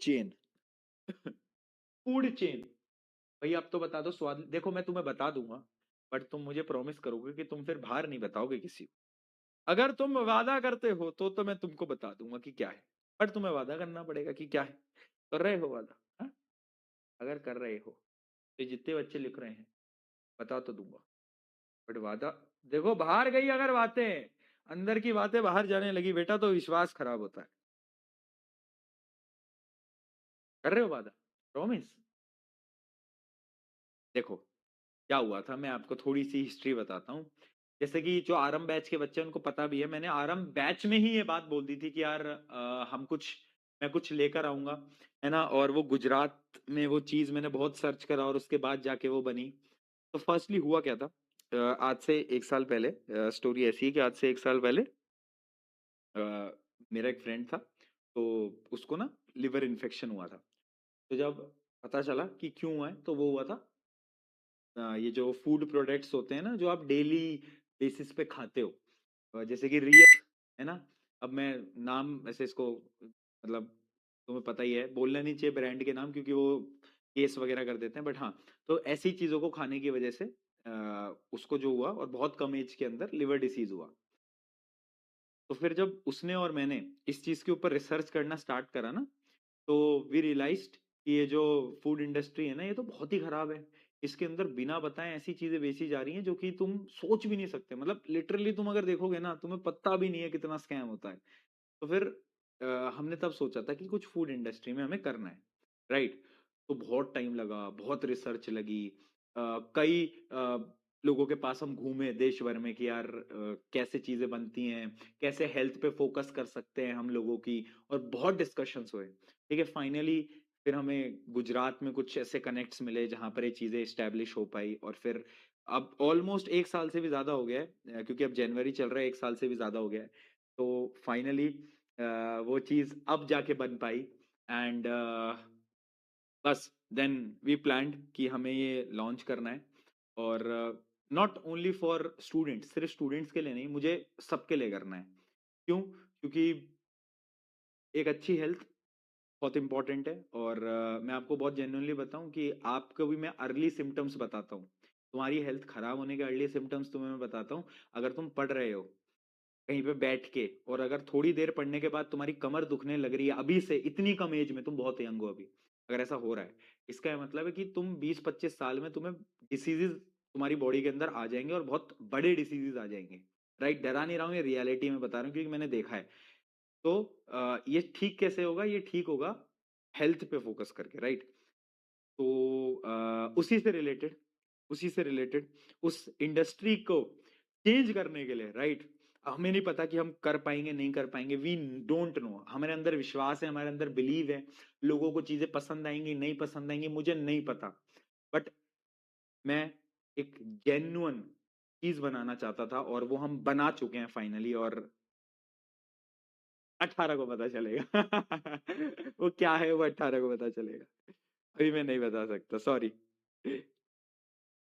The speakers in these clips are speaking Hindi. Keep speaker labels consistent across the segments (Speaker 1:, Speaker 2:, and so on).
Speaker 1: चेन। Food chain. भैया अब तो बता दो स्वाद, देखो मैं तुम्हें बता दूंगा, बट तुम मुझे प्रॉमिस करोगे कि तुम फिर बाहर नहीं बताओगे किसी को। अगर तुम वादा करते हो तो मैं तुमको बता दूंगा कि क्या है, बट तुम्हें वादा करना पड़ेगा कि क्या है। कर रहे हो वादा? हाँ? अगर कर रहे हो तो जितने बच्चे लिख रहे हैं बता तो दूंगा, बट वादा, देखो बाहर गई अगर बातें, अंदर की बातें बाहर जाने लगी बेटा तो विश्वास खराब होता है। कर रहे हो वादा? प्रॉमिस? देखो क्या हुआ था, मैं आपको थोड़ी सी हिस्ट्री बताता हूँ। जैसे कि जो आरंभ बैच के बच्चे हैं, उनको पता भी है, मैंने आरंभ बैच में ही ये बात बोल दी थी कि यार हम कुछ, मैं कुछ लेकर आऊंगा, है ना। और वो गुजरात में वो चीज मैंने बहुत सर्च करा और उसके बाद जाके वो बनी। तो फर्स्टली हुआ क्या था, आज से 1 साल पहले, स्टोरी ऐसी है कि आज से 1 साल पहले अ, मेरा एक फ्रेंड था, तो उसको ना लिवर इन्फेक्शन हुआ था। तो जब पता चला कि क्यों हुआ है, तो वो हुआ था ये जो फूड प्रोडक्ट्स होते हैं ना जो आप डेली बेसिस पे खाते हो, जैसे कि रियल, है ना। अब मैं नाम ऐसे इसको, मतलब तुम्हें पता ही है, बोलना नहीं चाहिए ब्रांड के नाम क्योंकि वो केस वगैरह कर देते हैं, बट हाँ, तो ऐसी चीजों को खाने की वजह से उसको जो हुआ और बहुत कम एज के अंदर लिवर डिसीज हुआ। तो फिर जब उसने और मैंने इस चीज के ऊपर रिसर्च करना स्टार्ट करा ना, तो वी रियलाइज्ड कि ये जो फूड इंडस्ट्री है ना, ये तो बहुत ही खराब है। इसके अंदर बिना बताए ऐसी चीजें बेची जा रही हैं जो कि तुम सोच भी नहीं सकते, मतलब लिटरली तुम अगर देखोगे ना तुम्हें पता भी नहीं है कितना स्कैम होता है। तो फिर हमने तब सोचा था कि कुछ फूड इंडस्ट्री में हमें करना है, राइट। तो बहुत टाइम लगा, बहुत रिसर्च लगी, कई लोगों के पास हम घूमे देश भर में कि यार कैसे चीजें बनती हैं, कैसे हेल्थ पे फोकस कर सकते हैं हम लोगों की, और बहुत डिस्कशंस हुए। ठीक है, फाइनली फिर हमें गुजरात में कुछ ऐसे कनेक्ट्स मिले जहां पर ये चीजें स्टैब्लिश हो पाई, और फिर अब ऑलमोस्ट 1 साल से भी ज्यादा हो गया है, क्योंकि अब जनवरी चल रहा है, 1 साल से भी ज्यादा हो गया है। तो फाइनली वो चीज अब जाके बन पाई, एंड बस देन वी प्लान्ड कि हमें ये लॉन्च करना है। और नॉट ओनली फॉर स्टूडेंट्स, सिर्फ स्टूडेंट्स के लिए नहीं, मुझे सबके लिए करना है। क्यों? क्योंकि एक अच्छी हेल्थ बहुत इंपॉर्टेंट है, और मैं आपको बहुत जेन्युइनली बताऊं कि आपको भी मैं अर्ली सिम्टम्स बताता हूँ, तुम्हारी हेल्थ खराब होने के अर्ली सिम्टम्स तुम्हें मैं बताता हूँ। अगर तुम पढ़ रहे हो कहीं पे बैठ के, और अगर थोड़ी देर पढ़ने के बाद तुम्हारी कमर दुखने लग रही है अभी से, इतनी कम एज में, तुम बहुत यंग हो अभी, अगर ऐसा हो रहा है, इसका मतलब है कि तुम 20-25 साल में तुम्हें डिसीजेज तुम्हारी बॉडी के अंदर आ जाएंगे, और बहुत बड़े डिसीजेज आ जाएंगे, राइट। डरा नहीं रहा हूँ, ये रियलिटी में बता रहा हूँ क्योंकि मैंने देखा है। तो ये ठीक कैसे होगा? ये ठीक होगा हेल्थ पे फोकस करके, राइट। तो उसी से रिलेटेड उस इंडस्ट्री को चेंज करने के लिए, राइट, हमें नहीं पता कि हम कर पाएंगे नहीं कर पाएंगे, वी डोंट नो, हमारे अंदर विश्वास है, हमारे अंदर बिलीव है, लोगों को चीजें पसंद आएंगी नहीं पसंद आएंगी मुझे नहीं पता, बट मैं एक जेन्युइन चीज बनाना चाहता था, और वो हम बना चुके हैं फाइनली, और 18 को पता चलेगा। वो क्या है वो 18 को पता चलेगा, अभी मैं नहीं बता सकता, सॉरी।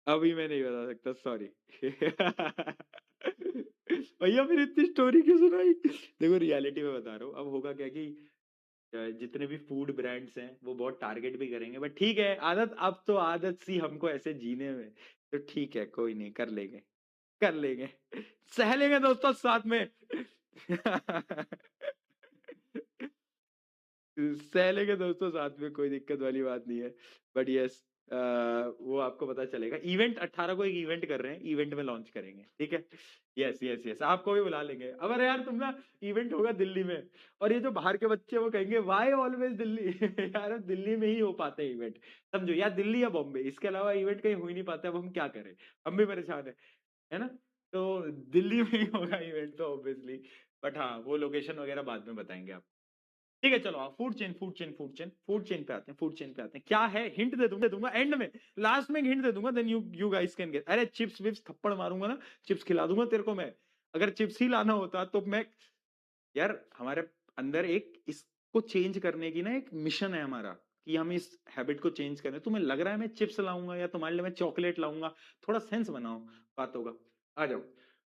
Speaker 1: अभी मैं नहीं बता सकता, सॉरी। भैया फिर इतनी स्टोरी क्यों सुनाई? देखो रियलिटी में बता रहा हूँ, अब होगा क्या कि जितने भी फूड ब्रांड्स हैं वो बहुत टारगेट भी करेंगे, बट ठीक है, आदत, अब तो आदत सी हमको ऐसे जीने में, तो ठीक है, कोई नहीं, कर लेंगे, कर लेंगे, सह लेंगे दोस्तों साथ में। सह लेंगे दोस्तों साथ में, कोई दिक्कत वाली बात नहीं है। बट यस, वो आपको पता चलेगा, इवेंट 18 को एक इवेंट कर रहे हैं, इवेंट में लॉन्च करेंगे, ठीक है। यस यस यस, आपको भी बुला लेंगे। अगर यार तुम ना, इवेंट होगा दिल्ली में, और ये जो बाहर के बच्चे वो कहेंगे वाई ऑलवेज दिल्ली। यार अब दिल्ली में ही हो पाते हैं इवेंट, समझो, या दिल्ली या बॉम्बे, इसके अलावा इवेंट कहीं हो ही नहीं पाता, अब हम क्या करें, हम भी परेशान है ना। तो दिल्ली में ही होगा इवेंट तो ऑब्वियसली, बट हाँ वो लोकेशन वगैरह बाद में बताएंगे आप। ठीक है, चलो आप फूड चेन पे आते हैं, फूड चेन पे आते हैं, क्या है, हिंट दे दूंगा एंड में, लास्ट में हिंट दे दूंगा, then you guys can get. अरे चिप्स विप्स थप्पड़ मारूंगा ना, चिप्स खिला दूंगा तेरे को मैं। अगर चिप्स ही लाना होता तो मैं, यार हमारे अंदर एक इसको चेंज करने की ना एक मिशन है हमारा, कि हम इस हैबिट को चेंज करें। तुम्हें लग रहा है मैं चिप्स लाऊंगा या तुम्हारे लिए मैं चॉकलेट लाऊंगा? थोड़ा सेंस बनाओ बातों का, आ जाओ।